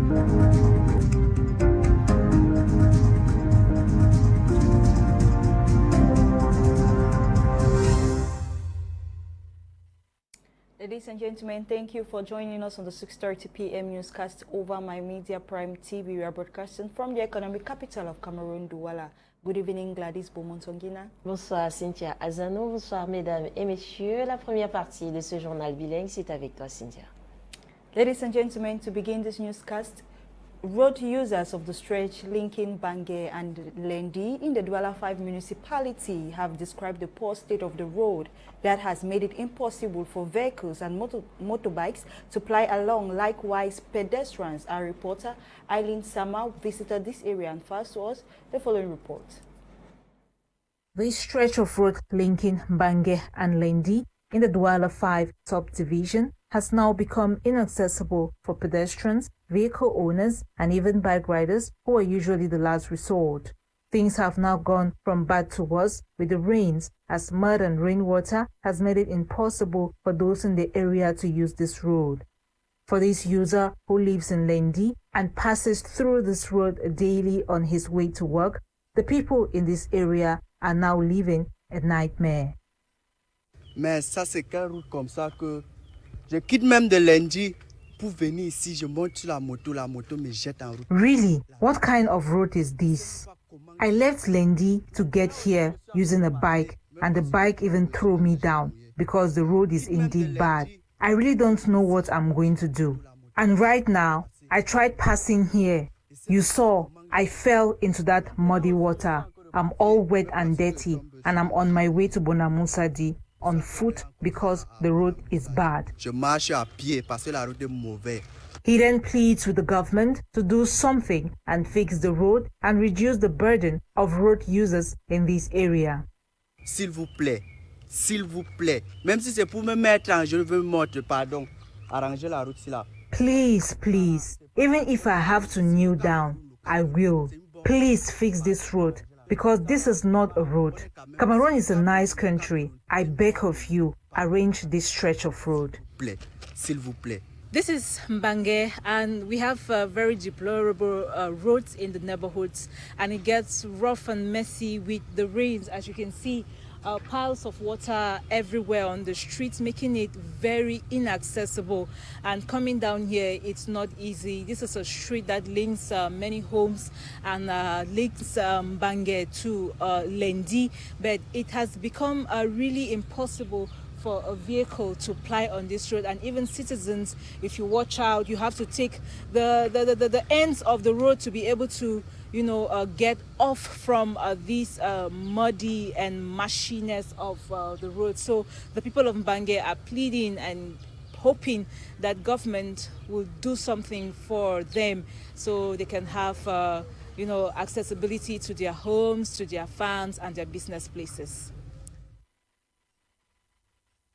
Ladies and gentlemen, thank you for joining us on the 6:30 p.m. newscast over My Media Prime TV. We are broadcasting from the economic capital of Cameroon, Douala. Good evening, Gladyse, Bomotoguina. Bonsoir, Cynthia Azanu. Bonsoir, mesdames et messieurs. La première partie de ce journal bilingue, c'est avec toi, Cynthia. Ladies and gentlemen, to begin this newscast, road users of the stretch linking Bangé and Lendi in the Douala 5 municipality have described the poor state of the road that has made it impossible for vehicles and motorbikes to ply along. Likewise, pedestrians. Our reporter Eileen Sama visited this area and first to us the following report. This stretch of road linking Bangé and Lendi in the Douala 5 subdivision has now become inaccessible for pedestrians, vehicle owners, and even bike riders who are usually the last resort. Things have now gone from bad to worse with the rains, as mud and rainwater has made it impossible for those in the area to use this road. For this user who lives in Lendi and passes through this road daily on his way to work, the people in this area are now living a nightmare. Mais ça, c'est quelle route comme ça que je quitte même de Lendi pour venir ici, je monte sur la moto me jette en route. Really? What kind of road is this? I left Lendi to get here using a bike, and the bike even threw me down because the road is indeed bad. I really don't know what I'm going to do. And right now, I tried passing here. You saw, I fell into that muddy water. I'm all wet and dirty, and I'm on my way to Bonamusadi on foot because the road is bad. Je marche à pied parce que la route est mauvaise. He then pleads with the government to do something and fix the road and reduce the burden of road users in this area. S'il vous plaît, même si c'est pour me mettre en jeu, je veux me montrer, pardon, arranger la route là. Please, please, even if I have to kneel down, I will. Please fix this road, because this is not a road. Cameroon is a nice country. I beg of you, arrange this stretch of road. S'il vous plaît. This is Mbangé, and we have very deplorable roads in the neighborhoods, and it gets rough and messy with the rains. As you can see, piles of water everywhere on the streets, making it very inaccessible. And coming down here, it's not easy. This is a street that links many homes and links Mbangé to Lendi, but it has become really impossible for a vehicle to ply on this road. And even citizens, if you watch out, you have to take the ends of the road to be able to, get off from these muddy and mushiness of the road. So the people of Mbangé are pleading and hoping that government will do something for them so they can have accessibility to their homes, to their farms and their business places.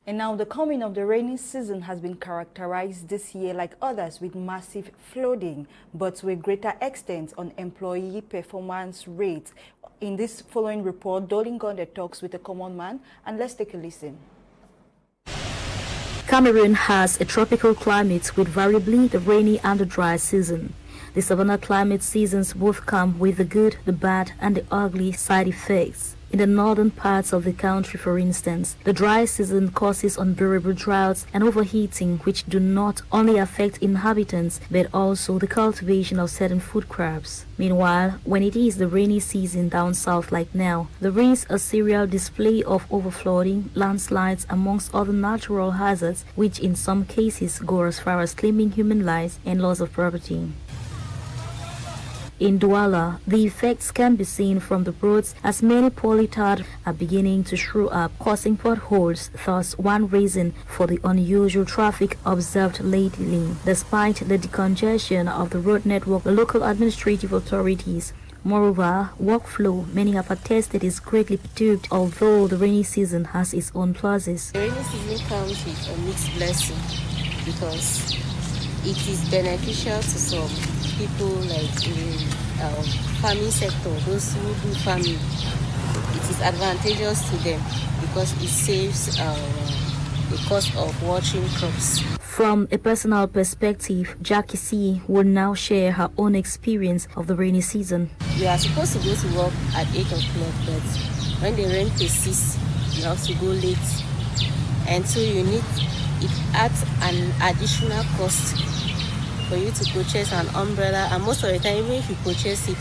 And now the coming of the rainy season has been characterized this year, like others, with massive flooding, but to a greater extent on employee performance rates. In this following report, Dolingonde talks with a common man, and let's take a listen. Cameroon has a tropical climate with variably the rainy and the dry season. The savanna climate seasons both come with the good, the bad, and the ugly side effects. In the northern parts of the country, for instance, the dry season causes unbearable droughts and overheating, which do not only affect inhabitants but also the cultivation of certain food crops. Meanwhile, when it is the rainy season down south like now, there is a serial display of overflooding, landslides, amongst other natural hazards, which in some cases go as far as claiming human lives and loss of property. In Douala, the effects can be seen from the roads as many poorly tarred are beginning to shrew up, causing potholes, thus one reason for the unusual traffic observed lately. Despite the decongestion of the road network, the local administrative authorities, moreover, workflow, many have attested, is greatly perturbed, although the rainy season has its own pluses. The rainy season comes with a mixed blessing because it is beneficial to some people, like in the farming sector, those who do farming. It is advantageous to them because it saves the cost of watering crops. From a personal perspective, Gladyse will now share her own experience of the rainy season. You are supposed to go to work at 8 o'clock, but when the rain persists, you have to go late. And so it adds an additional cost for you to purchase an umbrella. And most of the time, even if you purchase it,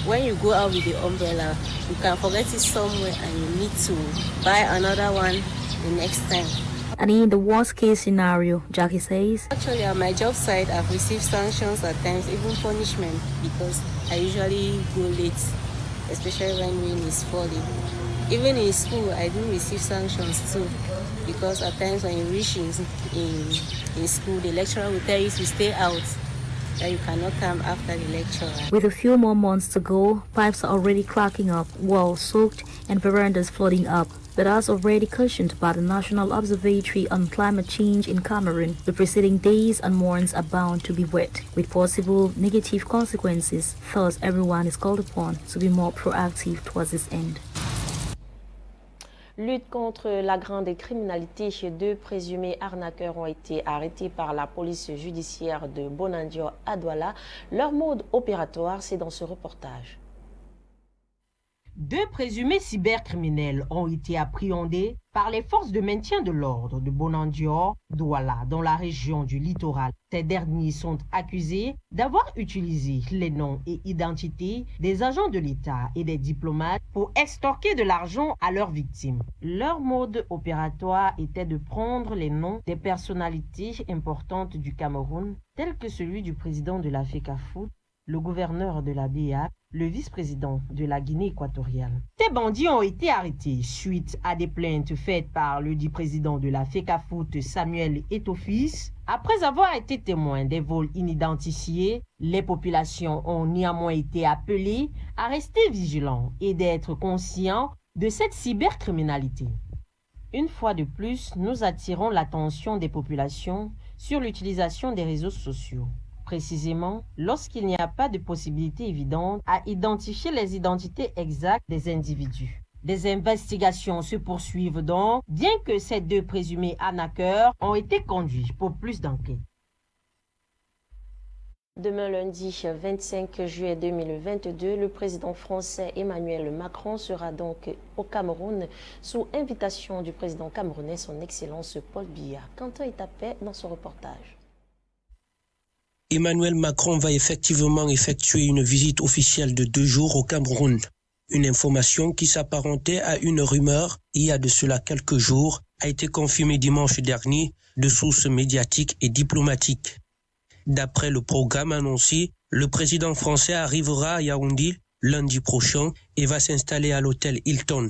when you go out with the umbrella, you can forget it somewhere and you need to buy another one the next time. And in the worst case scenario, Jackie says, actually at my job site, I've received sanctions at times, even punishment, because I usually go late, especially when rain is falling. Even in school, I do receive sanctions too, because at times when you reach in school, the lecturer will tell you to stay out, that you cannot come after the lecture. With a few more months to go, pipes are already cracking up, walls soaked, and verandas flooding up. But as already cautioned by the National Observatory on Climate Change in Cameroon, the preceding days and months are bound to be wet, with possible negative consequences. Thus, everyone is called upon to be more proactive towards this end. Lutte contre la grande criminalité. Deux présumés arnaqueurs ont été arrêtés par la police judiciaire de Bomotoguina à Douala. Leur mode opératoire, c'est dans ce reportage. Deux présumés cybercriminels ont été appréhendés par les forces de maintien de l'ordre de Bomotoguina, Douala, dans la région du littoral. Ces derniers sont accusés d'avoir utilisé les noms et identités des agents de l'État et des diplomates pour extorquer de l'argent à leurs victimes. Leur mode opératoire était de prendre les noms des personnalités importantes du Cameroun, tels que celui du président de la FECAFOOT, le gouverneur de la BA, le vice-président de la Guinée équatoriale. Ces bandits ont été arrêtés suite à des plaintes faites par le dit président de la FECAFOOT, Samuel Eto'o-Fils. Après avoir été témoins des vols inidentifiés, les populations ont néanmoins été appelées à rester vigilants et d'être conscients de cette cybercriminalité. Une fois de plus, nous attirons l'attention des populations sur l'utilisation des réseaux sociaux. Précisément, lorsqu'il n'y a pas de possibilité évidente à identifier les identités exactes des individus. Des investigations se poursuivent donc, bien que ces deux présumés arnaqueurs ont été conduits pour plus d'enquêtes. Demain lundi 25 juillet 2022, le président français Emmanuel Macron sera donc au Cameroun sous invitation du président camerounais, son Excellence Paul Biya. Quentin Etapé dans son reportage. Emmanuel Macron va effectivement effectuer une visite officielle de 2 jours au Cameroun. Une information qui s'apparentait à une rumeur il y a de cela quelques jours a été confirmée dimanche dernier de sources médiatiques et diplomatiques. D'après le programme annoncé, le président français arrivera à Yaoundé lundi prochain et va s'installer à l'hôtel Hilton.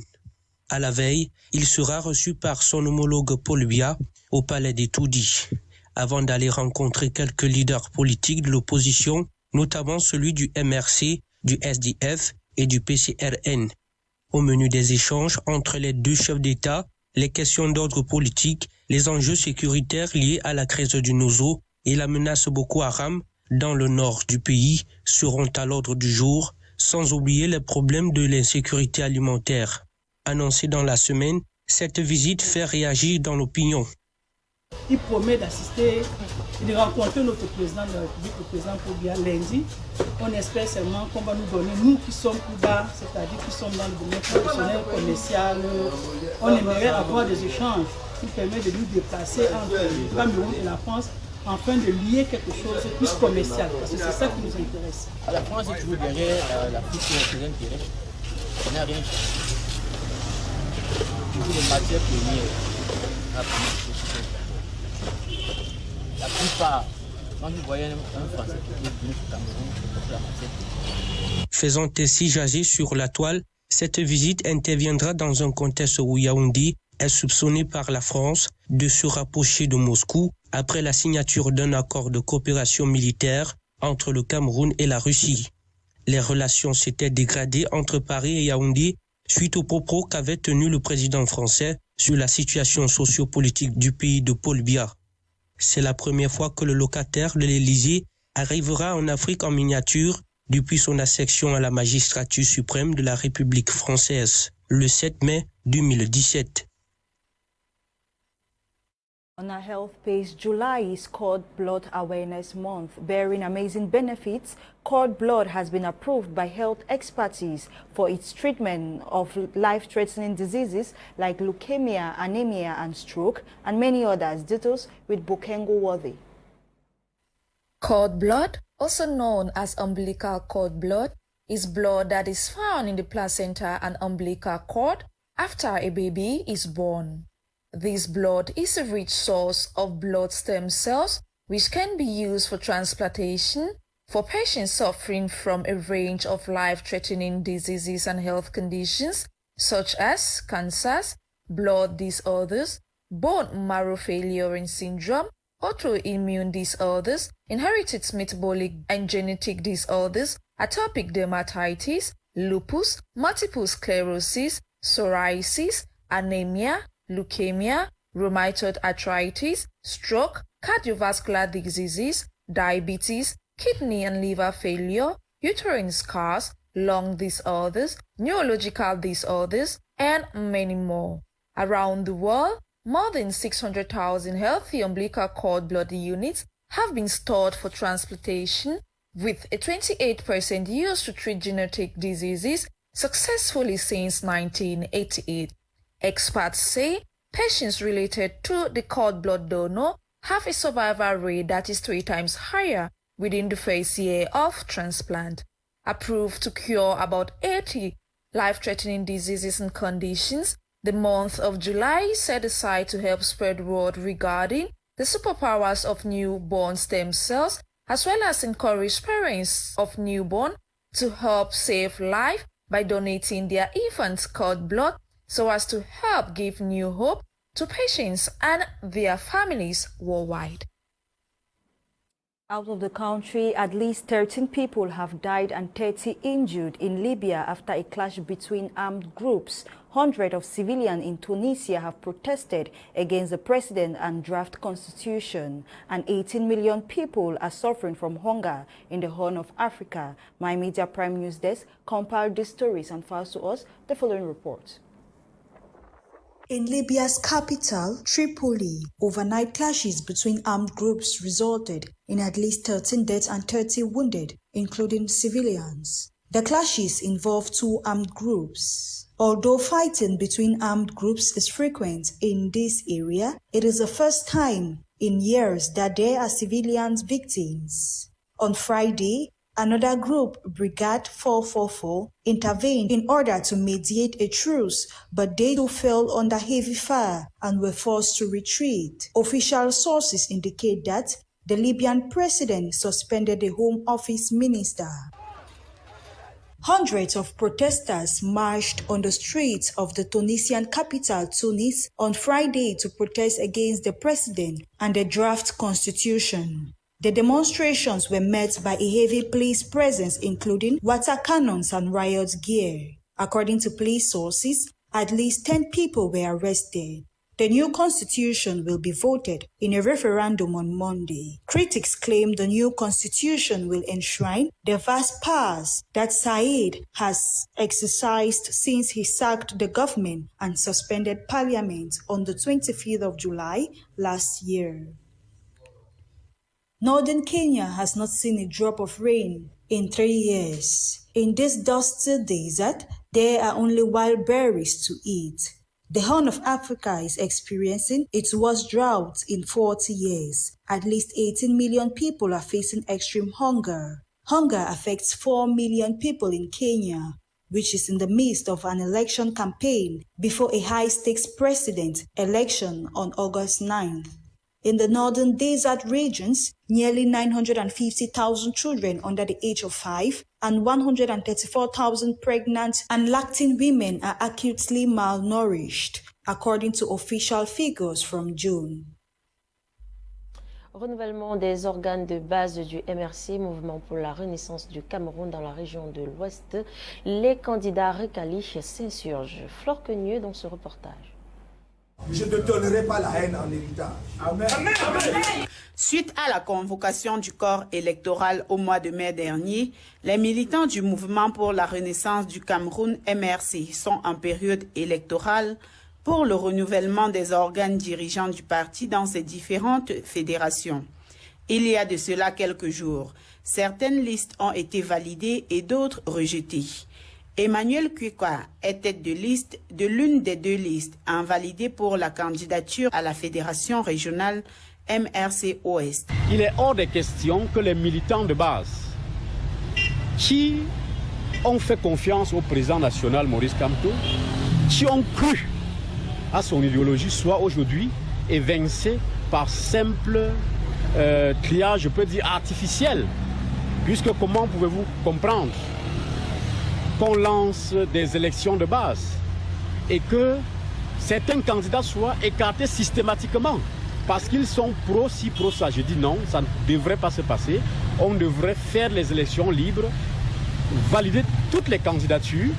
À la veille, il sera reçu par son homologue Paul Biya au palais des Toudis, avant d'aller rencontrer quelques leaders politiques de l'opposition, notamment celui du MRC, du SDF et du PCRN. Au menu des échanges entre les deux chefs d'État, les questions d'ordre politique, les enjeux sécuritaires liés à la crise du Nozo et la menace Boko Haram dans le nord du pays seront à l'ordre du jour, sans oublier les problèmes de l'insécurité alimentaire. Annoncé dans la semaine, cette visite fait réagir dans l'opinion. Il promet d'assister et de rencontrer notre président de la République, le président Paul Biya, lundi. On espère seulement qu'on va nous donner, nous qui sommes plus bas, c'est-à-dire qui sommes dans le domaine professionnel, commercial, on aimerait avoir des échanges qui permettent de nous déplacer entre le Cameroun et la France afin de lier quelque chose de plus commercial, parce que c'est ça qui nous intéresse. La France est toujours derrière l'Afrique sur ses intérêts. On n'a rien changé. Toujours les matières premières. La plupart, quand vous voyez un Français qui est venu au Cameroun, c'est la matière. Faisant ainsi jaser sur la toile, cette visite interviendra dans un contexte où Yaoundé est soupçonné par la France de se rapprocher de Moscou après la signature d'un accord de coopération militaire entre le Cameroun et la Russie. Les relations s'étaient dégradées entre Paris et Yaoundé suite aux propos qu'avait tenus le président français sur la situation sociopolitique du pays de Paul Biya. C'est la première fois que le locataire de l'Élysée arrivera en Afrique en miniature depuis son accession à la magistrature suprême de la République française le 7 mai 2017. On our health page, July is Cord Blood Awareness Month. Bearing amazing benefits, cord blood has been approved by health expertise for its treatment of life-threatening diseases like leukemia, anemia and stroke, and many others. Details with Bokengo Worthy. Cord blood, also known as umbilical cord blood, is blood that is found in the placenta and umbilical cord after a baby is born. This blood is a rich source of blood stem cells which can be used for transplantation for patients suffering from a range of life-threatening diseases and health conditions such as cancers, blood disorders, bone marrow failure and syndrome, autoimmune disorders, inherited metabolic and genetic disorders, atopic dermatitis, lupus, multiple sclerosis, psoriasis, anemia, leukemia, rheumatoid arthritis, stroke, cardiovascular diseases, diabetes, kidney and liver failure, uterine scars, lung disorders, neurological disorders, and many more. Around the world, more than 600,000 healthy umbilical cord blood units have been stored for transplantation, with a 28% used to treat genetic diseases successfully since 1988. Experts say patients related to the cord blood donor have a survival rate that is 3 times higher within the first year of transplant. Approved to cure about 80 life-threatening diseases and conditions, the month of July is set aside to help spread word regarding the superpowers of newborn stem cells, as well as encourage parents of newborn to help save life by donating their infants' cord blood so as to help give new hope to patients and their families worldwide. Out of the country, at least 13 people have died and 30 injured in Libya after a clash between armed groups. Hundreds of civilians in Tunisia have protested against the president and draft constitution, and 18 million people are suffering from hunger in the Horn of Africa. My Media Prime News Desk compiled these stories and files to us the following report. In Libya's capital, Tripoli, overnight clashes between armed groups resulted in at least 13 deaths and 30 wounded, including civilians. The clashes involve 2 armed groups. Although fighting between armed groups is frequent in this area, it is the first time in years that there are civilian victims. On Friday, another group, Brigade 444, intervened in order to mediate a truce, but they too fell under heavy fire and were forced to retreat. Official sources indicate that the Libyan president suspended the Home Office minister. Hundreds of protesters marched on the streets of the Tunisian capital, Tunis, on Friday to protest against the president and the draft constitution. The demonstrations were met by a heavy police presence, including water cannons and riot gear. According to police sources, at least 10 people were arrested. The new constitution will be voted in a referendum on Monday. Critics claim the new constitution will enshrine the vast powers that Said has exercised since he sacked the government and suspended parliament on the 25th of July last year. Northern Kenya has not seen a drop of rain in 3 years. In this dusty desert, there are only wild berries to eat. The Horn of Africa is experiencing its worst drought in 40 years. At least 18 million people are facing extreme hunger. Hunger affects 4 million people in Kenya, which is in the midst of an election campaign before a high-stakes president election on August 9th. In the northern desert regions, nearly 950,000 children under the age of 5 and 134,000 pregnant and lacting women are acutely malnourished, according to official figures from June. Renouvellement des organes de base du MRC, Mouvement pour la Renaissance du Cameroun dans la région de l'Ouest. Les candidats recaliches s'insurgent. Flore Quenieux dans ce reportage. Je ne donnerai pas la haine en héritage. Amen. Amen. Suite à la convocation du corps électoral au mois de mai dernier, les militants du Mouvement pour la Renaissance du Cameroun MRC sont en période électorale pour le renouvellement des organes dirigeants du parti dans ses différentes fédérations. Il y a de cela quelques jours, certaines listes ont été validées et d'autres rejetées. Emmanuel Kweka est tête de liste de l'une des deux listes invalidées pour la candidature à la fédération régionale MRC Ouest. Il est hors de question que les militants de base qui ont fait confiance au président national Maurice Kamto, qui ont cru à son idéologie, soient aujourd'hui évincés par simple triage, je peux dire artificiel. Puisque comment pouvez-vous comprendre qu'on lance des élections de base et que certains candidats soient écartés systématiquement parce qu'ils sont pro-ci, pro-ça. Je dis non, ça ne devrait pas se passer. On devrait faire les élections libres, valider toutes les candidatures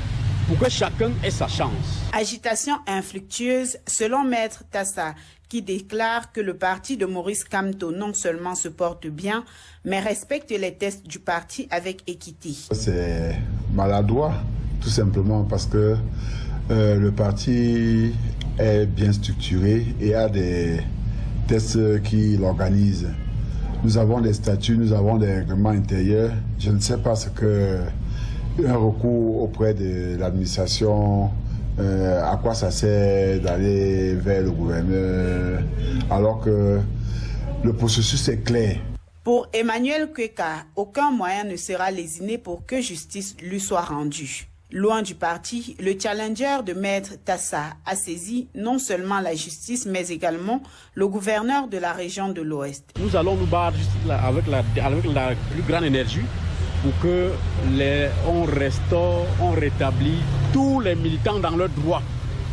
pour que chacun ait sa chance. Agitation infructueuse selon Maître Tassa, qui déclare que le parti de Maurice Kamto non seulement se porte bien, mais respecte les tests du parti avec équité. C'est maladroit, tout simplement parce que le parti est bien structuré et a des tests qui l'organisent. Nous avons des statuts, nous avons des règlements intérieurs. Je ne sais pas ce que un recours auprès de l'administration, à quoi ça sert d'aller vers le gouverneur, alors que le processus est clair. Pour Emmanuel Kweka, aucun moyen ne sera lésiné pour que justice lui soit rendue. Loin du parti, le challenger de Maître Tassa a saisi non seulement la justice, mais également le gouverneur de la région de l'Ouest. Nous allons nous battre avec la plus grande énergie pour que on rétablit tous les militants dans leurs droits.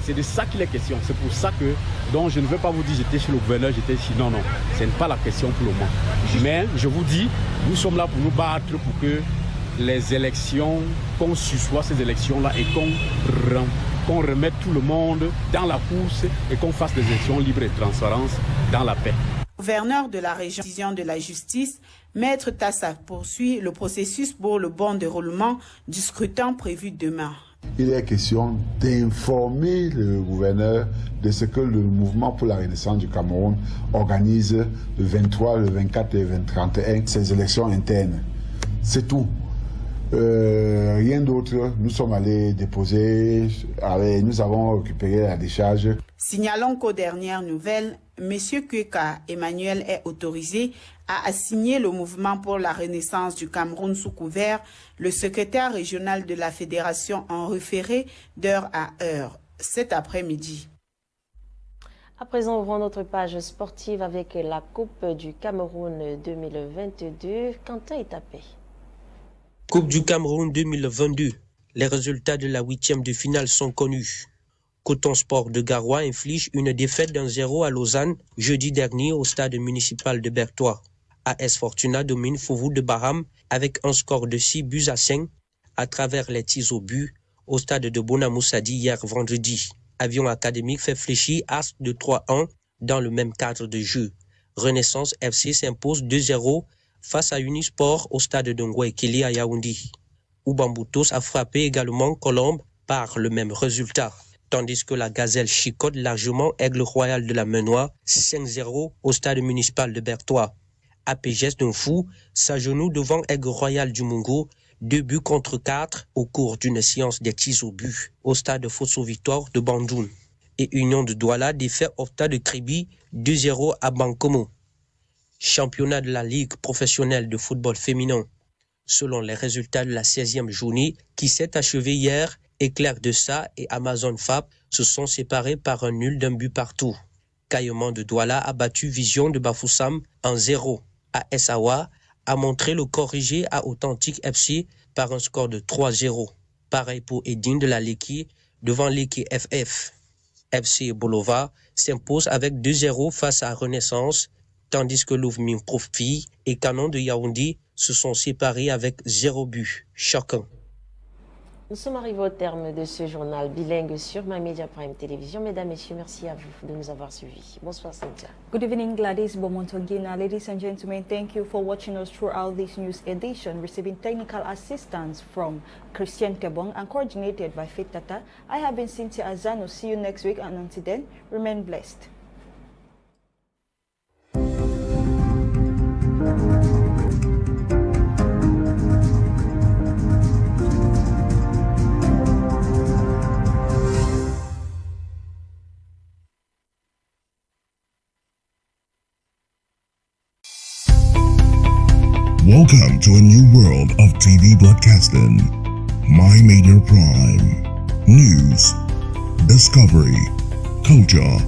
C'est de ça qu'il est question. C'est pour ça que donc je ne veux pas vous dire j'étais chez le gouverneur, j'étais ici. Non, ce n'est pas la question pour le moment. Mais je vous dis, nous sommes là pour nous battre pour que les élections, qu'on sussoit ces élections-là et qu'on remette tout le monde dans la course et qu'on fasse des élections libres et transparentes dans la paix. Gouverneur de la région de la justice, Maître Tassa poursuit le processus pour le bon déroulement du scrutin prévu demain. Il est question d'informer le gouverneur de ce que le mouvement pour la renaissance du Cameroun organise le 23, le 24 et le 31, ces élections internes. C'est tout. Rien d'autre. Nous sommes allés déposer, nous avons récupéré la décharge. Signalons qu'aux dernières nouvelles, M. Kweka Emmanuel est autorisé à assigner le mouvement pour la renaissance du Cameroun sous couvert, le secrétaire régional de la fédération en référé d'heure à heure, cet après-midi. À présent, ouvrons notre page sportive avec la Coupe du Cameroun 2022. Quentin est tapé. Coupe du Cameroun 2022. Les résultats de la 8e de finale sont connus. Coton Sport de Garoua inflige une défaite d'1-0 à Lausanne jeudi dernier au stade municipal de Berthois. AS Fortuna domine Fouvou de Baham avec un score de 6-5 à travers les tirs au but au stade de Bonamoussadi hier vendredi. Avion Académique fait fléchir As de 3-1 dans le même cadre de jeu. Renaissance FC s'impose 2-0 face à Unisport au stade de Ngouekili à Yaoundé. Ubamboutos a frappé également Colombe par le même résultat. Tandis que la Gazelle chicote largement Aigle Royal de la Menoie 5-0 au stade municipal de Berthois. APGS d'un fou s'agenouille devant Aigle Royal du Mungo 2-4 au cours d'une séance des tirs au but au stade Fosso Victoire de Bandoun. Et Union de Douala défait Opta de Kribi 2-0 à Bankomo. Championnat de la Ligue professionnelle de football féminin. Selon les résultats de la 16e journée qui s'est achevée hier, Éclair de Sa et Amazon Fab se sont séparés par un nul d'un but partout. Caillement de Douala a battu Vision de Bafoussam en 0. AS Awa a montré le corrigé à Authentique FC par un score de 3-0. Pareil pour Edine de la Leki devant Leki FF. FC Bolova s'impose avec 2-0 face à Renaissance, tandis que Louvmin Profi et Canon de Yaoundé se sont séparés avec 0 but chacun. Nous sommes arrivés au terme de ce journal bilingue sur My Media Prime Télévision. Mesdames, Messieurs, merci à vous de nous avoir suivis. Bonsoir, Cynthia. Good evening, Gladyse, Bomotoguina. Ladies and gentlemen, thank you for watching us throughout this news edition, receiving technical assistance from Christian Tebong and coordinated by Faith Tata. I have been Cynthia Azanu. See you next week, and until then, remain blessed. Welcome to a new world of TV broadcasting. My Media Prime. News, discovery, culture,